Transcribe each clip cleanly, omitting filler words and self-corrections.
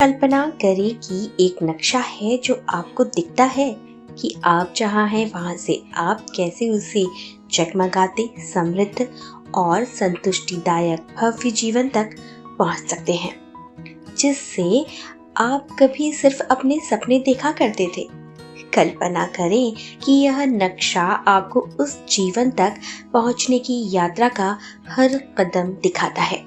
कल्पना करें कि एक नक्शा है जो आपको दिखता है कि आप जहाँ हैं वहाँ से आप कैसे उसे जगमगाते, समृद्ध और संतुष्टिदायक भव्य जीवन तक पहुँच सकते हैं, जिससे आप कभी सिर्फ अपने सपने देखा करते थे। कल्पना करें कि यह नक्शा आपको उस जीवन तक पहुँचने की यात्रा का हर कदम दिखाता है।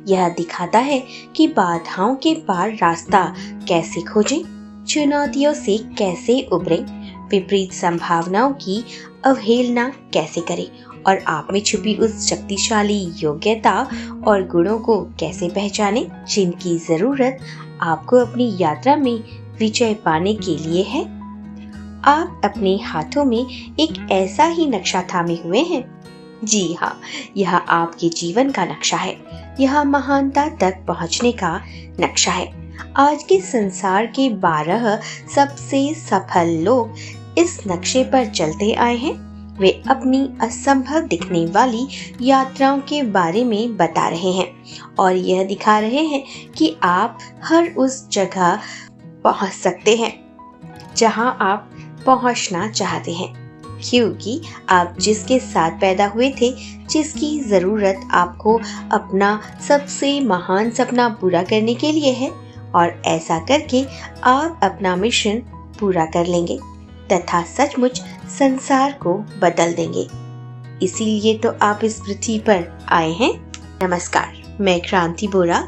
यह दिखाता है कि बाधाओं के पार रास्ता कैसे खोजें, चुनौतियों से कैसे उबरें, विपरीत संभावनाओं की अवहेलना कैसे करें और आप में छुपी उस शक्तिशाली योग्यता और गुणों को कैसे पहचानें जिनकी जरूरत आपको अपनी यात्रा में विजय पाने के लिए है। आप अपने हाथों में एक ऐसा ही नक्शा थामे हुए हैं। जी हाँ, यह आपके जीवन का नक्शा है। यह महानता तक पहुंचने का नक्शा है। आज के संसार के 12 सबसे सफल लोग इस नक्शे पर चलते आए हैं। वे अपनी असंभव दिखने वाली यात्राओं के बारे में बता रहे हैं और यह दिखा रहे हैं कि आप हर उस जगह पहुंच सकते हैं जहां आप पहुंचना चाहते हैं, क्योंकि आप जिसके साथ पैदा हुए थे, जिसकी जरूरत आपको अपना सबसे महान सपना पूरा करने के लिए है, और ऐसा करके आप अपना मिशन पूरा कर लेंगे तथा सचमुच संसार को बदल देंगे। इसीलिए तो आप इस पृथ्वी पर आए हैं। नमस्कार, मैं क्रांति बोरा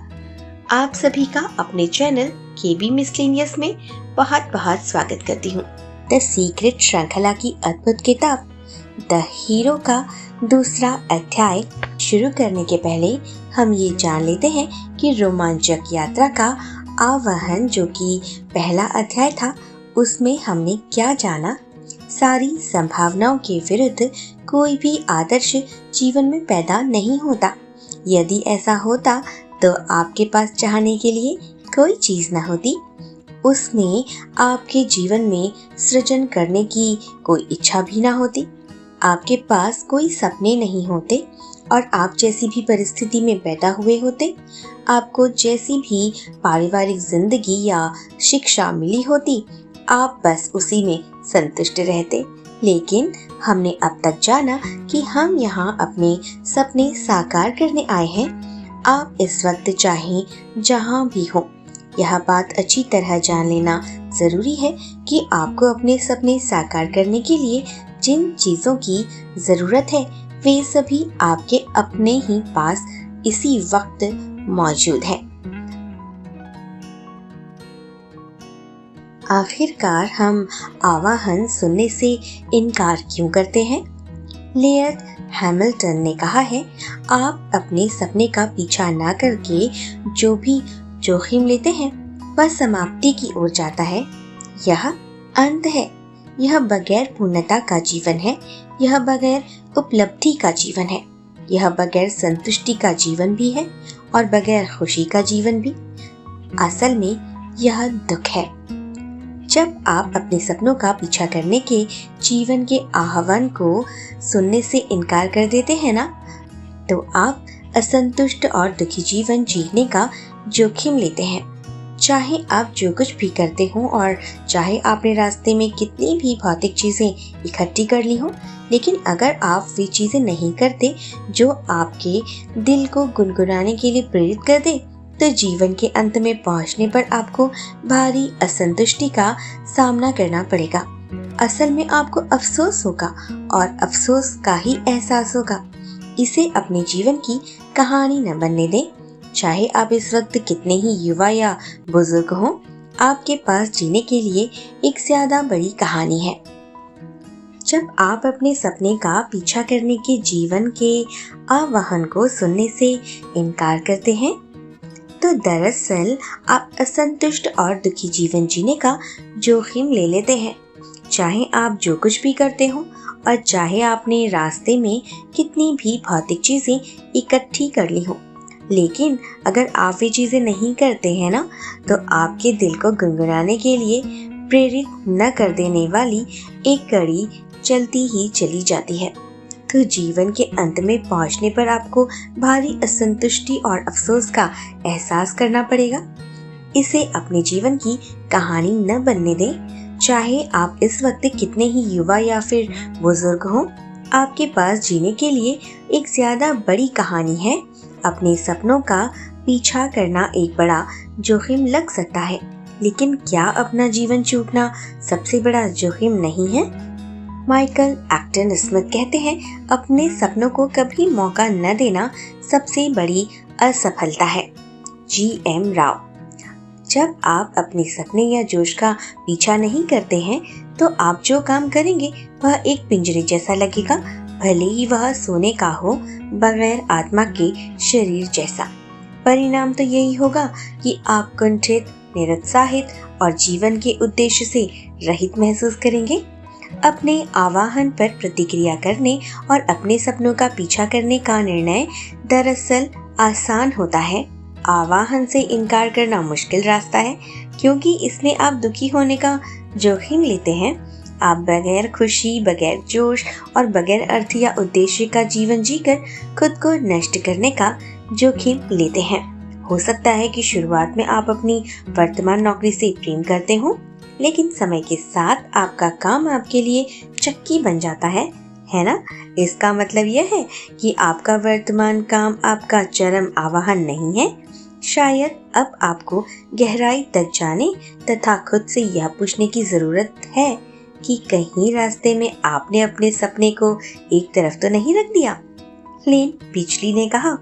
आप सभी का अपने चैनल केबी मिसलेनियस में बहुत बहुत स्वागत करती हूँ। द सीक्रेट श्रृंखला की अद्भुत किताब द हीरो का दूसरा अध्याय शुरू करने के पहले हम ये जान लेते हैं कि रोमांचक यात्रा का आह्वान, जो कि पहला अध्याय था, उसमें हमने क्या जाना। सारी संभावनाओं के विरुद्ध कोई भी आदर्श जीवन में पैदा नहीं होता। यदि ऐसा होता तो आपके पास चाहने के लिए कोई चीज न होती। उसमें आपके जीवन में सृजन करने की कोई इच्छा भी ना होती। आपके पास कोई सपने नहीं होते और आप जैसी भी परिस्थिति में पैदा हुए होते, आपको जैसी भी पारिवारिक जिंदगी या शिक्षा मिली होती, आप बस उसी में संतुष्ट रहते। लेकिन हमने अब तक जाना कि हम यहाँ अपने सपने साकार करने आए हैं। आप इस वक्त चाहें जहाँ भी हो, यह बात अच्छी तरह जान लेना जरूरी है कि आपको अपने सपने साकार करने के लिए जिन चीजों की जरूरत है, वे सभी आपके अपने ही पास इसी वक्त मौजूद है। आखिरकार हम आह्वान सुनने से इनकार क्यों करते हैं? लेयत हैमिल्टन ने कहा है, आप अपने सपने का पीछा ना करके जो भी जोखिम लेते हैं वह समाप्ति की ओर जाता है। यह अंत है। यह बगैर पूर्णता का जीवन है। यह बगैर उपलब्धि का जीवन है। यह बगैर संतुष्टि का जीवन भी है और बगैर खुशी का जीवन भी। असल में यह दुख है। जब आप अपने सपनों का पीछा करने के जीवन के आह्वान को सुनने से इनकार कर देते हैं ना, तो आप असंतुष्ट और दुखी जीवन जीने का जोखिम लेते हैं। चाहे आप जो कुछ भी करते हो और चाहे आपने रास्ते में कितनी भी भौतिक चीजें इकट्ठी कर ली हो, लेकिन अगर आप वे चीजें नहीं करते जो आपके दिल को गुनगुनाने के लिए प्रेरित कर दे, तो जीवन के अंत में पहुंचने पर आपको भारी असंतुष्टि का सामना करना पड़ेगा। असल में आपको अफसोस होगा और अफसोस का ही एहसास होगा। इसे अपने जीवन की कहानी न बनने दें। चाहे आप इस वक्त कितने ही युवा या बुजुर्ग हों, आपके पास जीने के लिए एक ज्यादा बड़ी कहानी है। जब आप अपने सपने का पीछा करने के जीवन के आह्वान को सुनने से इनकार करते हैं, तो दरअसल आप असंतुष्ट और दुखी जीवन जीने का जोखिम ले लेते हैं। चाहे आप जो कुछ भी करते हो और चाहे आपने रास्ते में कितनी भी भौतिक चीजें इकट्ठी कर ली हो, लेकिन अगर आप वे चीजें नहीं करते हैं ना, तो आपके दिल को गुनगुनाने के लिए प्रेरित न कर देने वाली एक कड़ी चलती ही चली जाती है। तो जीवन के अंत में पहुंचने पर आपको भारी असंतुष्टि और अफसोस का एहसास करना पड़ेगा। इसे अपने जीवन की कहानी न बनने दें। चाहे आप इस वक्त कितने ही युवा या फिर बुजुर्ग हों, आपके पास जीने के लिए एक ज्यादा बड़ी कहानी है। अपने सपनों का पीछा करना एक बड़ा जोखिम लग सकता है, लेकिन क्या अपना जीवन चूकना सबसे बड़ा जोखिम नहीं है? माइकल एक्टन स्मिथ कहते हैं, अपने सपनों को कभी मौका न देना सबसे बड़ी असफलता है। जी.एम. राव। जब आप अपने सपने या जोश का पीछा नहीं करते हैं, तो आप जो काम करेंगे वह एक पिंजरे जैसा लगेगा, भले ही वह सोने का हो, बगैर आत्मा के शरीर जैसा। परिणाम तो यही होगा कि आप कुंठित, निरुत्साहित और जीवन के उद्देश्य से रहित महसूस करेंगे। अपने आवाहन पर प्रतिक्रिया करने और अपने सपनों का पीछा करने का निर्णय दरअसल आसान होता है। आवाहन से इनकार करना मुश्किल रास्ता है, क्योंकि इसमें आप दुखी होने का जोखिम लेते हैं। आप बगैर खुशी, बगैर जोश और बगैर अर्थ या उद्देश्य का जीवन जीकर खुद को नष्ट करने का जोखिम लेते हैं। हो सकता है कि शुरुआत में आप अपनी वर्तमान नौकरी से प्रेम करते हो, लेकिन समय के साथ आपका काम आपके लिए चक्की बन जाता है ना? इसका मतलब यह है कि आपका वर्तमान काम आपका चरम आवाहन नहीं है। शायद अब आपको गहराई तक जाने तथा खुद से यह पूछने की जरूरत है कि कहीं रास्ते में आपने अपने सपने को एक तरफ तो नहीं रख दिया। लेन पिछली ने कहा,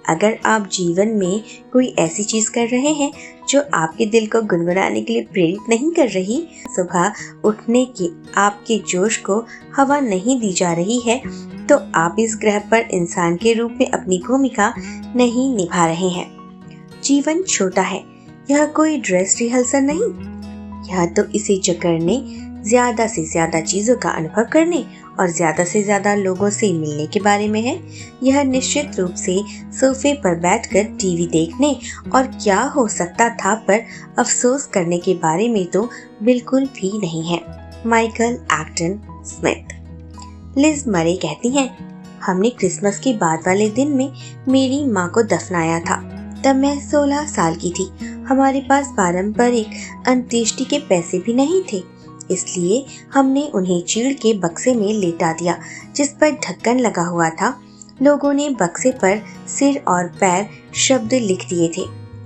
अगर आप जीवन में कोई ऐसी चीज कर रहे हैं जो आपके दिल को गुनगुनाने के लिए प्रेरित नहीं कर रही, सुबह उठने के आपके जोश को हवा नहीं दी जा रही है, तो आप इस ग्रह पर इंसान के रूप में अपनी भूमिका नहीं निभा रहे हैं। जीवन छोटा है, यह कोई ड्रेस रिहर्सल नहीं। यह तो इसे जकड़ने, ज्यादा से ज्यादा चीजों का अनुभव करने और ज्यादा से ज्यादा लोगों से मिलने के बारे में है। यह निश्चित रूप से सोफे पर बैठकर टीवी देखने और क्या हो सकता था पर अफसोस करने के बारे में तो बिल्कुल भी नहीं है। Michael Acton Smith. लिज मरे कहती हैं, हमने क्रिसमस के बाद वाले दिन में मेरी माँ को दफनाया था। तब मैं 16 साल की थी। हमारे पास पारंपरिक अंत्येष्टि के पैसे भी नहीं थे, इसलिए हमने उन्हें चीड़ के बक्से में लेटा दिया जिस पर ढक्कन लगा हुआ था। लोगों ने बक्से पर सिर और पैर शब्द लिख दिए थे।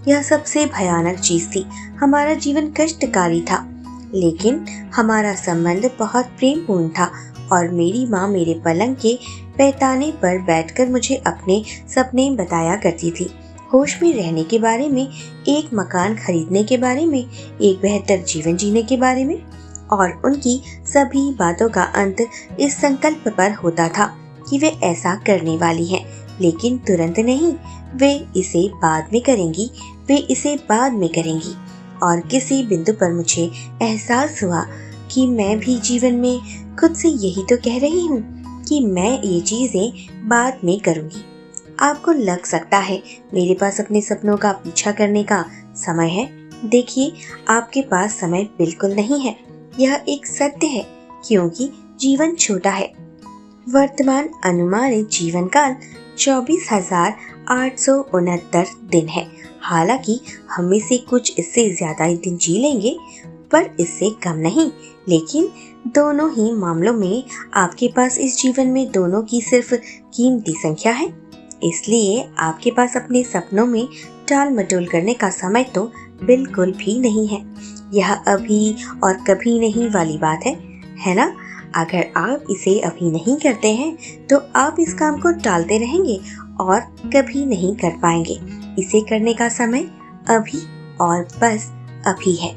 यह सबसे भयानक चीज थी। हमारा जीवन कष्टकारी था, लेकिन हमारा संबंध बहुत प्रेमपूर्ण था और मेरी माँ मेरे पलंग के पैताने पर बैठकर मुझे अपने सपने बताया करती थी। होश में रहने के बारे में, एक मकान खरीदने के बारे में, एक बेहतर जीवन जीने के बारे में, और उनकी सभी बातों का अंत इस संकल्प पर होता था कि वे ऐसा करने वाली हैं, लेकिन तुरंत नहीं। वे इसे बाद में करेंगी, वे इसे बाद में करेंगी। और किसी बिंदु पर मुझे एहसास हुआ कि मैं भी जीवन में खुद से यही तो कह रही हूँ कि मैं ये चीजें बाद में करूँगी। आपको लग सकता है मेरे पास अपने सपनों का पीछा करने का समय है। देखिए, आपके पास समय बिल्कुल नहीं है। यह एक सत्य है, क्योंकि जीवन छोटा है। वर्तमान अनुमानित जीवन काल 24,869 दिन है। हालांकि हम में से कुछ इससे ज्यादा ही दिन जी लेंगे, पर इससे कम नहीं। लेकिन दोनों ही मामलों में आपके पास इस जीवन में दोनों की सिर्फ कीमती संख्या है। इसलिए आपके पास अपने सपनों में टाल मटोल करने का समय तो बिल्कुल भी नहीं है। यह अभी और कभी नहीं वाली बात है ना? अगर आप इसे अभी नहीं करते हैं तो आप इस काम को टालते रहेंगे और कभी नहीं कर पाएंगे। इसे करने का समय अभी और बस अभी है।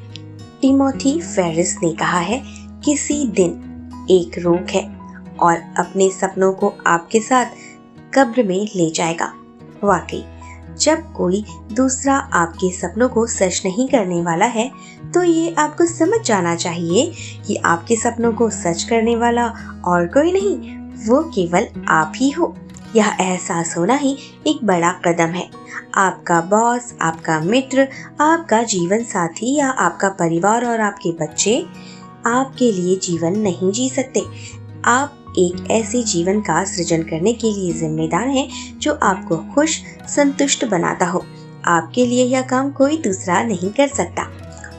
टिमोथी फेरिस ने कहा है, किसी दिन एक रोग है और अपने सपनों को आपके साथ कब्र में ले जाएगा। वाकई, जब कोई दूसरा आपके सपनों को सच नहीं करने वाला है, तो ये आपको समझ जाना चाहिए कि आपके सपनों को सच करने वाला और कोई नहीं, वो केवल आप ही हो। यह एहसास होना ही एक बड़ा कदम है। आपका बॉस, आपका मित्र, आपका जीवन साथी या आपका परिवार और आपके बच्चे आपके लिए जीवन नहीं जी सकते। आप एक ऐसे जीवन का सृजन करने के लिए जिम्मेदार हैं जो आपको खुश, संतुष्ट बनाता हो। आपके लिए यह काम कोई दूसरा नहीं कर सकता।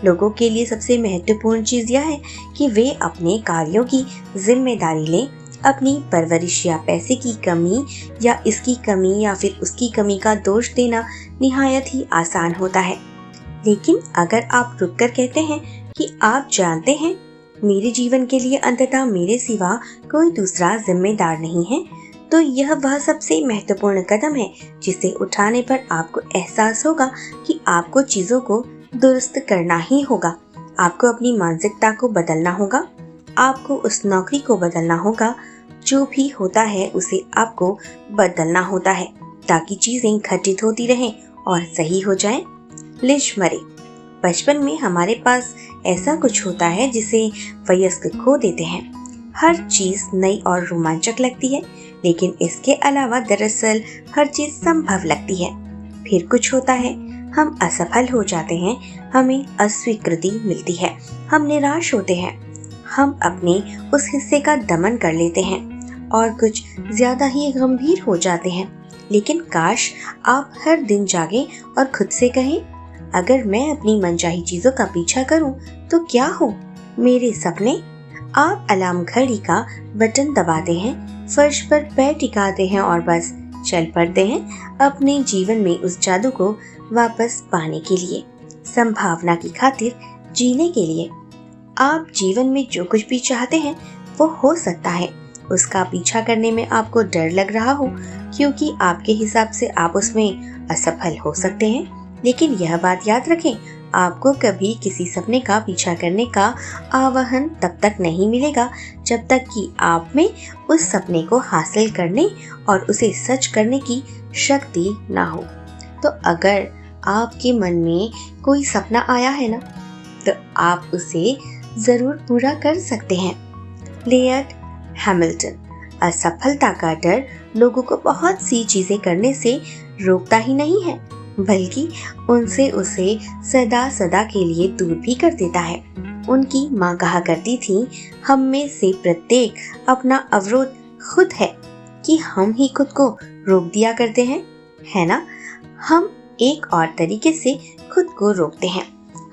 लोगों के लिए सबसे महत्वपूर्ण चीज यह है कि वे अपने कार्यों की जिम्मेदारी लें। अपनी परवरिश या पैसे की कमी या इसकी कमी या फिर उसकी कमी का दोष देना निहायत ही आसान होता है। लेकिन अगर आप रुककर कहते हैं कि आप जानते हैं, मेरे जीवन के लिए अंततः मेरे सिवा कोई दूसरा जिम्मेदार नहीं है, तो यह वह सबसे महत्वपूर्ण कदम है जिसे उठाने पर आपको एहसास होगा कि आपको चीजों को दुरुस्त करना ही होगा। आपको अपनी मानसिकता को बदलना होगा। आपको उस नौकरी को बदलना होगा। जो भी होता है उसे आपको बदलना होता है ताकि चीजें घटित होती रहें और सही हो जाएं। लिज मरे। बचपन में हमारे पास ऐसा कुछ होता है जिसे वयस्क खो देते हैं। हर चीज नई और रोमांचक लगती है, लेकिन इसके अलावा दरअसल हर चीज संभव लगती है। फिर कुछ होता है, हम असफल हो जाते हैं, हमें अस्वीकृति मिलती है, हम निराश होते हैं, हम अपने उस हिस्से का दमन कर लेते हैं और कुछ ज्यादा ही गंभीर हो जाते हैं। लेकिन काश आप हर दिन जागें और खुद से कहें, अगर मैं अपनी मनचाही चीजों का पीछा करूं तो क्या हो मेरे सपने। आप अलार्म घड़ी का बटन दबाते हैं, फर्श पर पैर टिकाते हैं और बस चल पड़ते हैं अपने जीवन में उस जादू को वापस पाने के लिए, संभावना की खातिर जीने के लिए। आप जीवन में जो कुछ भी चाहते हैं वो हो सकता है। उसका पीछा करने में आपको डर लग रहा हो क्योंकि आपके हिसाब से आप उसमें असफल हो सकते हैं। लेकिन यह बात याद रखें, आपको कभी किसी सपने का पीछा करने का आह्वान तब तक नहीं मिलेगा जब तक कि आप में उस सपने को हासिल करने और उसे सच करने की शक्ति ना हो। तो अगर आपके मन में कोई सपना आया है ना, तो आप उसे जरूर पूरा कर सकते हैं। Layered Hamilton. असफलता का डर लोगों को बहुत सी चीजें करने से रोकता ही नहीं है, बल्कि उनसे उसे सदा सदा के लिए दूर भी कर देता है। उनकी माँ कहा करती थी, हम में से प्रत्येक अपना अवरोध खुद है कि हम ही खुद को रोक दिया करते हैं, है ना। हम एक और तरीके से खुद को रोकते हैं।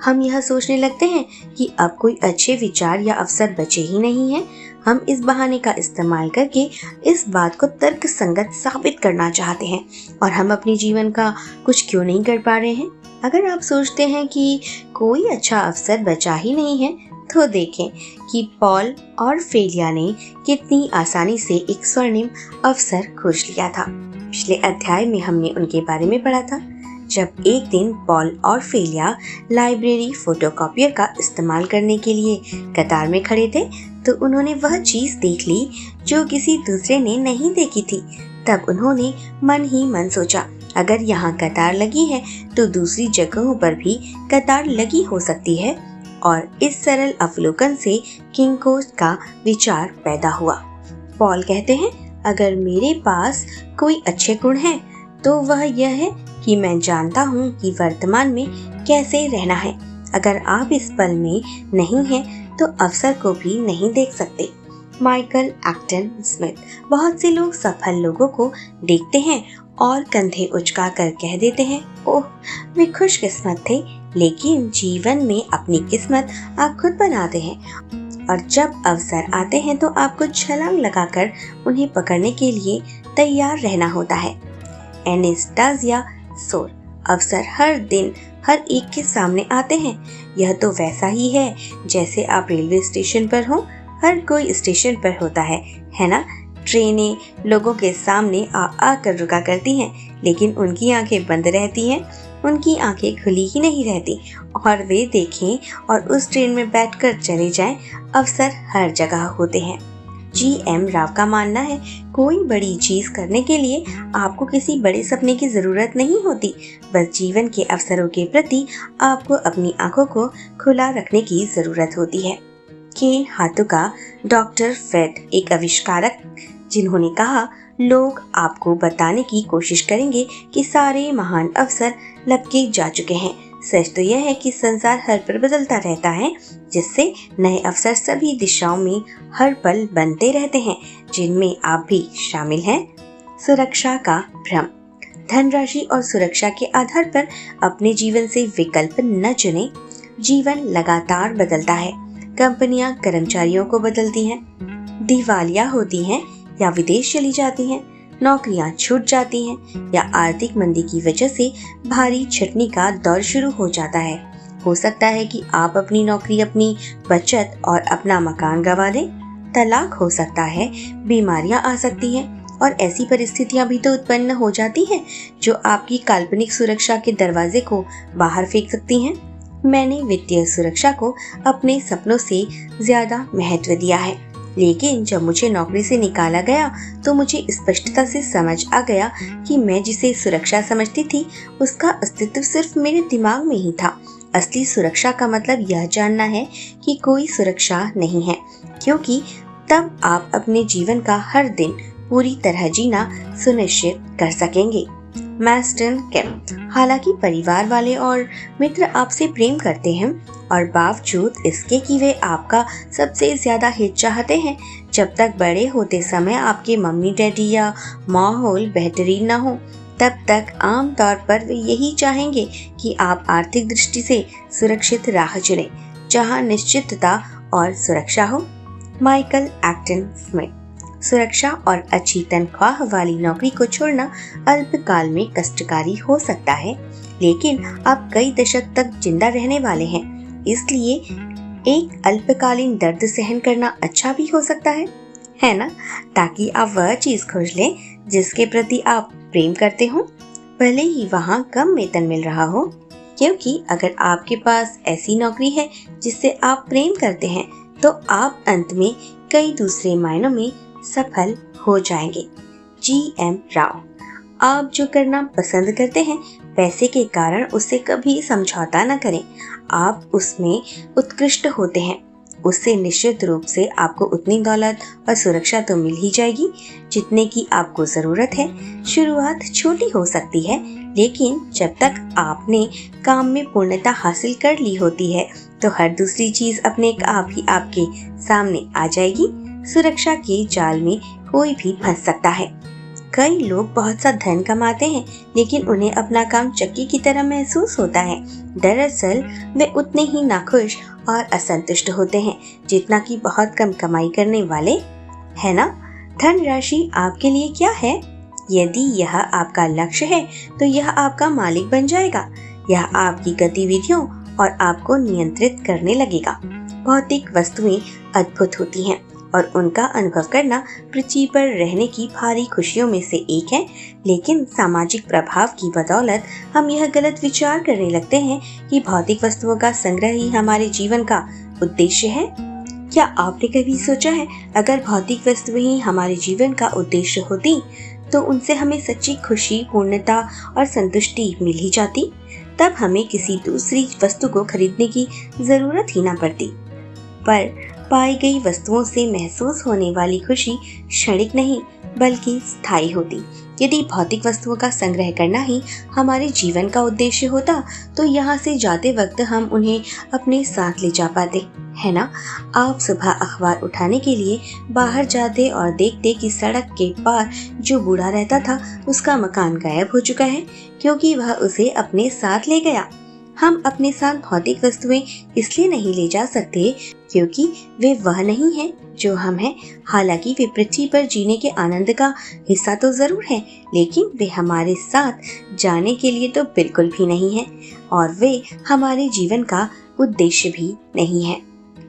हम यह सोचने लगते हैं कि अब कोई अच्छे विचार या अवसर बचे ही नहीं हैं। हम इस बहाने का इस्तेमाल करके इस बात को तर्कसंगत साबित करना चाहते हैं और हम अपने जीवन का कुछ क्यों नहीं कर पा रहे हैं। अगर आप सोचते हैं कि कोई अच्छा अवसर बचा ही नहीं है, तो देखें कि पॉल और फेलिया ने कितनी आसानी से एक स्वर्णिम अवसर खोज लिया था। पिछले अध्याय में हमने उनके बारे में पढ़ा था। जब एक दिन पॉल और फेलिया लाइब्रेरी फोटोकॉपियर का इस्तेमाल करने के लिए कतार में खड़े थे, तो उन्होंने वह चीज देख ली जो किसी दूसरे ने नहीं देखी थी। तब उन्होंने मन ही मन सोचा, अगर यहाँ कतार लगी है तो दूसरी जगहों पर भी कतार लगी हो सकती है। और इस सरल अवलोकन से किंकोस्ट का विचार पैदा हुआ। पॉल कहते हैं, अगर मेरे पास कोई अच्छे गुण हैं, तो वह यह है कि मैं जानता हूँ कि वर्तमान में कैसे रहना है। अगर आप इस पल में नहीं हैं, तो अवसर को भी नहीं देख सकते। Michael Acton Smith. बहुत से लोग सफल लोगों को देखते हैं और कंधे उचका कर कह देते हैं, ओह वे खुशकिस्मत थे। लेकिन जीवन में अपनी किस्मत आप खुद बनाते हैं और जब अवसर आते हैं तो आपको छलांग लगाकर उन्हें पकड़ने के लिए तैयार रहना होता है। एनास्टेसिया सोर। अवसर हर दिन हर एक के सामने आते हैं। यह तो वैसा ही है जैसे आप रेलवे स्टेशन पर हो। हर कोई स्टेशन पर होता है ना। ट्रेनें लोगों के सामने आकर रुका करती हैं, लेकिन उनकी आंखें बंद रहती हैं, उनकी आंखें खुली ही नहीं रहती और वे देखें और उस ट्रेन में बैठकर चले जाएं। अवसर हर जगह होते हैं। जी.एम. राव का मानना है, कोई बड़ी चीज करने के लिए आपको किसी बड़े सपने की जरूरत नहीं होती, बस जीवन के अवसरों के प्रति आपको अपनी आंखों को खुला रखने की जरूरत होती है। केन हातुका। डॉक्टर फ्रेड, एक आविष्कारक, जिन्होंने कहा, लोग आपको बताने की कोशिश करेंगे कि सारे महान अवसर लपके जा चुके हैं। सच तो यह है कि संसार हर पल बदलता रहता है, जिससे नए अवसर सभी दिशाओं में हर पल बनते रहते हैं, जिनमें आप भी शामिल हैं। सुरक्षा का भ्रम। धनराशि और सुरक्षा के आधार पर अपने जीवन से विकल्प न चुनें। जीवन लगातार बदलता है। कंपनियां कर्मचारियों को बदलती हैं, दिवालिया होती हैं या विदेश चली जाती हैं, नौकरियां छूट जाती हैं या आर्थिक मंदी की वजह से भारी छटनी का दौर शुरू हो जाता है। हो सकता है कि आप अपनी नौकरी, अपनी बचत और अपना मकान गंवा दें। तलाक हो सकता है, बीमारियां आ सकती हैं और ऐसी परिस्थितियां भी तो उत्पन्न हो जाती हैं जो आपकी काल्पनिक सुरक्षा के दरवाजे को बाहर फेंक सकती हैं। मैंने वित्तीय सुरक्षा को अपने सपनों से ज्यादा महत्व दिया है, लेकिन जब मुझे नौकरी से निकाला गया तो मुझे स्पष्टता से समझ आ गया कि मैं जिसे सुरक्षा समझती थी उसका अस्तित्व सिर्फ मेरे दिमाग में ही था। असली सुरक्षा का मतलब यह जानना है कि कोई सुरक्षा नहीं है, क्योंकि तब आप अपने जीवन का हर दिन पूरी तरह जीना सुनिश्चित कर सकेंगे। मैस्टन केम। हालांकि परिवार वाले और मित्र आपसे प्रेम करते हैं और बावजूद इसके कि वे आपका सबसे ज्यादा हित चाहते हैं, जब तक बड़े होते समय आपके मम्मी डैडी या माहौल बेहतरीन न हो, तब तक आम तौर पर वे यही चाहेंगे कि आप आर्थिक दृष्टि से सुरक्षित राह चुनें, जहां निश्चितता और सुरक्षा हो। Michael Acton Smith. सुरक्षा और अच्छी तनख्वाह वाली नौकरी को छोड़ना अल्पकाल में कष्टकारी हो सकता है, लेकिन आप कई दशक तक जिंदा रहने वाले हैं, इसलिए एक अल्पकालीन दर्द सहन करना अच्छा भी हो सकता है ना? ताकि आप वह चीज खोज लें जिसके प्रति आप प्रेम करते हो, भले ही वहाँ कम वेतन मिल रहा हो। क्योंकि अगर आपके पास ऐसी नौकरी है जिससे आप प्रेम करते हैं, तो आप अंत में कई दूसरे मायनों में सफल हो जाएंगे। जी.एम. राव। आप जो करना पसंद करते हैं, पैसे के कारण उससे कभी समझौता न करें। आप उसमें उत्कृष्ट होते हैं। उससे निश्चित रूप से आपको उतनी दौलत और सुरक्षा तो मिल ही जाएगी जितने की आपको जरूरत है। शुरुआत छोटी हो सकती है, लेकिन जब तक आपने काम में पूर्णता हासिल कर ली होती है, तो हर दूसरी चीज अपने आप ही आपके सामने आ जाएगी। सुरक्षा के जाल में कोई भी फंस सकता है। कई लोग बहुत सा धन कमाते हैं, लेकिन उन्हें अपना काम चक्की की तरह महसूस होता है। दरअसल वे उतने ही नाखुश और असंतुष्ट होते हैं जितना कि बहुत कम कमाई करने वाले, है ना? धनराशि आपके लिए क्या है? यदि यह आपका लक्ष्य है, तो यह आपका मालिक बन जाएगा। यह आपकी गतिविधियों और आपको नियंत्रित करने लगेगा। भौतिक वस्तुएं अद्भुत होती हैं और उनका अनुभव करना पृथ्वी पर रहने की भारी खुशियों में से एक है, लेकिन सामाजिक प्रभाव की बदौलत हम यह गलत विचार करने लगते हैं कि भौतिक वस्तुओं का संग्रह ही हमारे जीवन का उद्देश्य है। क्या आपने कभी सोचा है, अगर भौतिक वस्तुएं ही हमारे जीवन का उद्देश्य होती, तो उनसे हमें सच्ची खुशी, पूर्णता और संतुष्टि मिल ही जाती। तब हमें किसी दूसरी वस्तु को खरीदने की जरूरत ही न पड़ती। पर पाई गई वस्तुओं से महसूस होने वाली खुशी क्षणिक नहीं बल्कि स्थायी होती। यदि भौतिक वस्तुओं का संग्रह करना ही हमारे जीवन का उद्देश्य होता, तो यहाँ से जाते वक्त हम उन्हें अपने साथ ले जा पाते, है ना? आप सुबह अखबार उठाने के लिए बाहर जाते और देखते कि सड़क के पार जो बूढ़ा रहता था, उसका मकान गायब हो चुका है, क्योंकि वह उसे अपने साथ ले गया। हम अपने साथ भौतिक वस्तुएं इसलिए नहीं ले जा सकते क्योंकि वे वह नहीं हैं जो हम हैं। हालांकि वे पृथ्वी पर जीने के आनंद का हिस्सा तो जरूर हैं, लेकिन वे हमारे साथ जाने के लिए तो बिल्कुल भी नहीं हैं और वे हमारे जीवन का उद्देश्य भी नहीं है।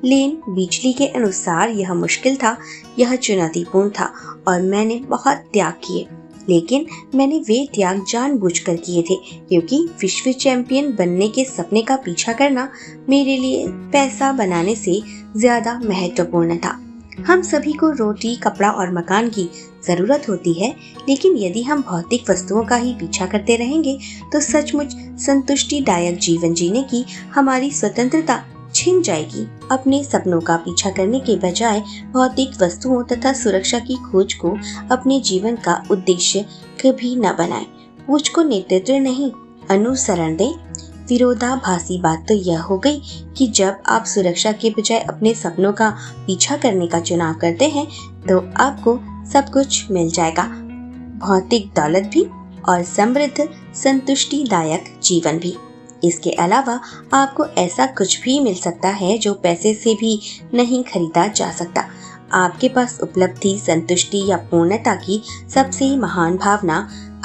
लेन बिजली के अनुसार यह मुश्किल था, यह चुनौतीपूर्ण था और मैंने बहुत त्याग किए, लेकिन मैंने वे त्याग जानबूझकर किए थे क्योंकि विश्व चैंपियन बनने के सपने का पीछा करना मेरे लिए पैसा बनाने से ज्यादा महत्वपूर्ण था। हम सभी को रोटी, कपड़ा और मकान की जरूरत होती है, लेकिन यदि हम भौतिक वस्तुओं का ही पीछा करते रहेंगे तो सचमुच संतुष्टिदायक जीवन जीने की हमारी स्वतंत्रता छिन जाएगी। अपने सपनों का पीछा करने के बजाय भौतिक वस्तुओं तथा सुरक्षा की खोज को अपने जीवन का उद्देश्य कभी न बनाएं। खोज को नेतृत्व नहीं, अनुसरण दें। विरोधाभासी बात तो यह हो गई कि जब आप सुरक्षा के बजाय अपने सपनों का पीछा करने का चुनाव करते हैं, तो आपको सब कुछ मिल जाएगा, भौतिक दौलत भी और समृद्ध संतुष्टिदायक जीवन भी। इसके अलावा आपको ऐसा कुछ भी मिल सकता है जो पैसे से भी नहीं खरीदा जा सकता। आपके पास उपलब्धि, संतुष्टि या पूर्णता की सबसे महान भावना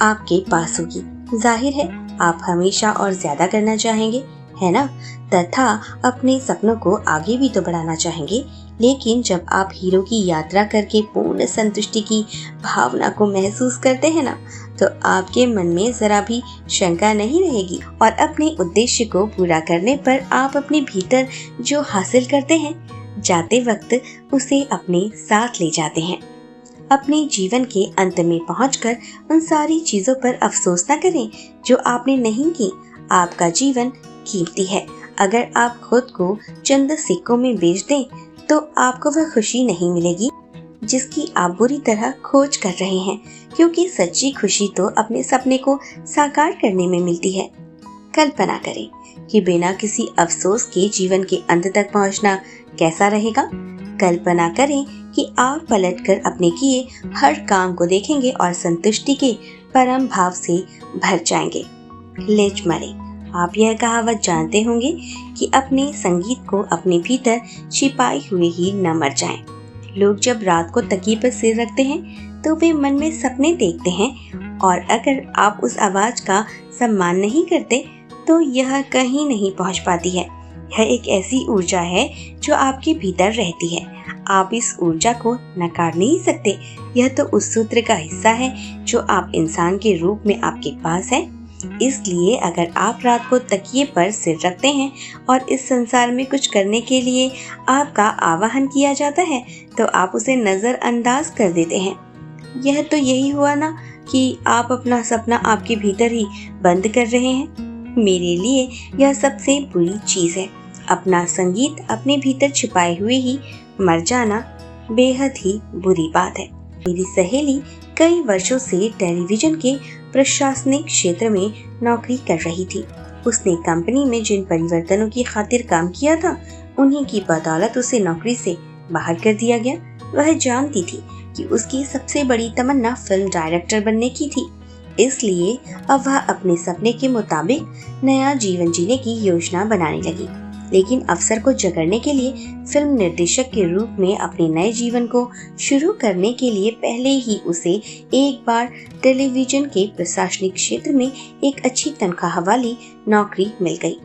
आपके पास होगी। जाहिर है आप हमेशा और ज्यादा करना चाहेंगे, है ना? तथा अपने सपनों को आगे भी तो बढ़ाना चाहेंगे। लेकिन जब आप हीरो की यात्रा करके पूर्ण संतुष्टि की भावना को महसूस करते हैं ना, तो आपके मन में जरा भी शंका नहीं रहेगी और अपने उद्देश्य को पूरा करने पर आप अपने भीतर जो हासिल करते हैं, जाते वक्त उसे अपने साथ ले जाते हैं। अपने जीवन के अंत में पहुंचकर उन सारी चीजों पर अफसोस न करें जो आपने नहीं की। आपका जीवन कीमती है। अगर आप खुद को चंद सिक्कों में बेच दें तो आपको वह खुशी नहीं मिलेगी जिसकी आप बुरी तरह खोज कर रहे हैं, क्योंकि सच्ची खुशी तो अपने सपने को साकार करने में मिलती है। कल्पना करें कि बिना किसी अफसोस के जीवन के अंत तक पहुंचना कैसा रहेगा। कल्पना करें कि आप पलटकर अपने किए हर काम को देखेंगे और संतुष्टि के परम भाव से भर जाएंगे। लेच मरे, आप यह कहावत जानते होंगे कि अपने संगीत को अपने भीतर छिपाए हुए ही न मर जाएं। लोग जब रात को तकिए पर सिर रखते हैं तो वे मन में सपने देखते हैं, और अगर आप उस आवाज का सम्मान नहीं करते तो यह कहीं नहीं पहुंच पाती है। यह एक ऐसी ऊर्जा है जो आपके भीतर रहती है। आप इस ऊर्जा को नकार नहीं सकते। यह तो उस सूत्र का हिस्सा है जो आप इंसान के रूप में आपके पास है। इसलिए अगर आप रात को तकिए पर सिर रखते हैं और इस संसार में कुछ करने के लिए आपका आवाहन किया जाता है तो आप उसे नजरअंदाज कर देते हैं। यह तो यही हुआ ना कि आप अपना सपना आपके भीतर ही बंद कर रहे हैं। मेरे लिए यह सबसे बुरी चीज है। अपना संगीत अपने भीतर छिपाए हुए ही मर जाना बेहद ही बुरी बात है। मेरी सहेली कई वर्षों से टेलीविजन के प्रशासनिक क्षेत्र में नौकरी कर रही थी। उसने कंपनी में जिन परिवर्तनों की खातिर काम किया था, उन्हीं की बदौलत उसे नौकरी से बाहर कर दिया गया। वह जानती थी कि उसकी सबसे बड़ी तमन्ना फिल्म डायरेक्टर बनने की थी। इसलिए अब वह अपने सपने के मुताबिक नया जीवन जीने की योजना बनाने लगी। लेकिन अवसर को जगड़ने के लिए फिल्म निर्देशक के रूप में अपने नए जीवन को शुरू करने के लिए पहले ही उसे एक बार टेलीविजन के प्रशासनिक क्षेत्र में एक अच्छी तनख्वाह वाली नौकरी मिल गई।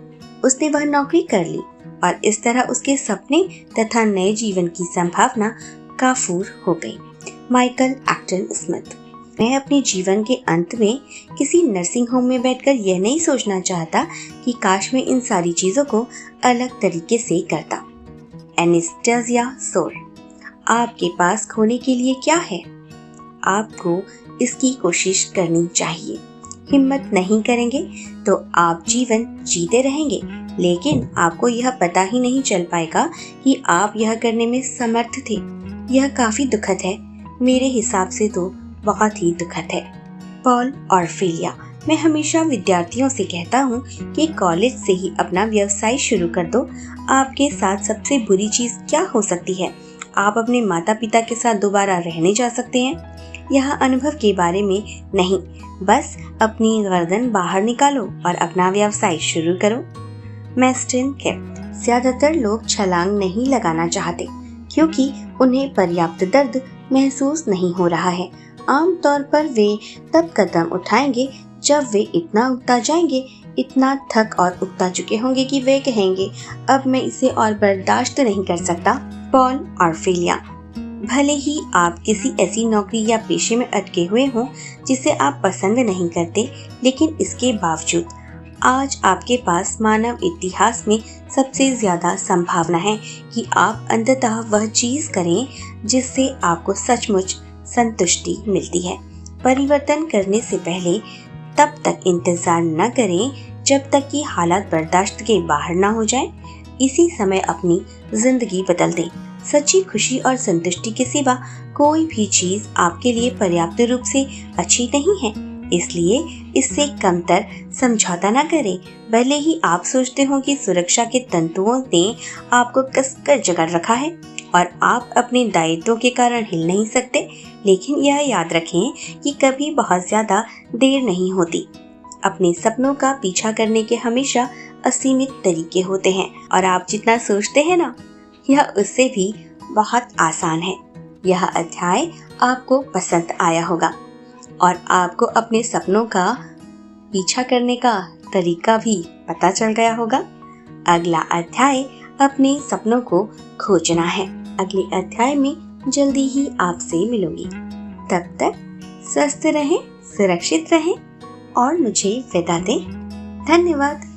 उसने वह नौकरी कर ली और इस तरह उसके सपने तथा नए जीवन की संभावना काफूर हो गई। Michael Acton Smith. मैं अपने जीवन के अंत में किसी नर्सिंग होम में बैठकर यह नहीं सोचना चाहता कि काश मैं इन सारी चीजों को अलग तरीके से करता। Annastacia soul. आपके पास खोने के लिए क्या है? आपको इसकी कोशिश करनी चाहिए। हिम्मत नहीं करेंगे तो आप जीवन जीते रहेंगे, लेकिन आपको यह पता ही नहीं चल पाएगा कि आप यह करने में समर्थ थे। यह काफी दुखद है। मेरे हिसाब से तो बहुत ही दुखद है। पॉल ऑर्फेलिया। मैं हमेशा विद्यार्थियों से कहता हूँ कि कॉलेज से ही अपना व्यवसाय शुरू कर दो। आपके साथ सबसे बुरी चीज क्या हो सकती है? आप अपने माता पिता के साथ दोबारा रहने जा सकते हैं। यह अनुभव के बारे में नहीं, बस अपनी गर्दन बाहर निकालो और अपना व्यवसाय शुरू करो। मेस्टिन केप। ज्यादातर लोग छलांग नहीं लगाना चाहते क्योंकि उन्हें पर्याप्त दर्द महसूस नहीं हो रहा है। आमतौर पर वे तब कदम उठाएंगे जब वे इतना उगता जाएंगे, इतना थक और उगता चुके होंगे कि वे कहेंगे अब मैं इसे और बर्दाश्त नहीं कर सकता। पॉल ऑर्फेलिया। भले ही आप किसी ऐसी नौकरी या पेशे में अटके हुए हों जिसे आप पसंद नहीं करते, लेकिन इसके बावजूद आज आपके पास मानव इतिहास में सबसे ज्यादा संभावना है कि आप अंततः वह चीज करें जिससे आपको सचमुच संतुष्टि मिलती है। परिवर्तन करने से पहले तब तक इंतजार न करें जब तक कि हालात बर्दाश्त के बाहर ना हो जाएं। इसी समय अपनी जिंदगी बदल दें। सच्ची खुशी और संतुष्टि के सिवा कोई भी चीज आपके लिए पर्याप्त रूप से अच्छी नहीं है, इसलिए इससे कमतर समझौता न करें। भले ही आप सोचते हो कि सुरक्षा के तंतुओं ने आपको कसकर जकड़ रखा है और आप अपने दायित्वों के कारण हिल नहीं सकते, लेकिन यह याद रखें कि कभी बहुत ज्यादा देर नहीं होती। अपने सपनों का पीछा करने के हमेशा असीमित तरीके होते हैं और आप जितना सोचते हैं ना, यह उससे भी बहुत आसान है। यह अध्याय आपको पसंद आया होगा और आपको अपने सपनों का पीछा करने का तरीका भी पता चल गया होगा। अगला अध्याय अपने सपनों को खोजना है। अगले अध्याय में जल्दी ही आपसे मिलूंगी। तब तक स्वस्थ रहें, सुरक्षित रहें और मुझे विदा दें। धन्यवाद।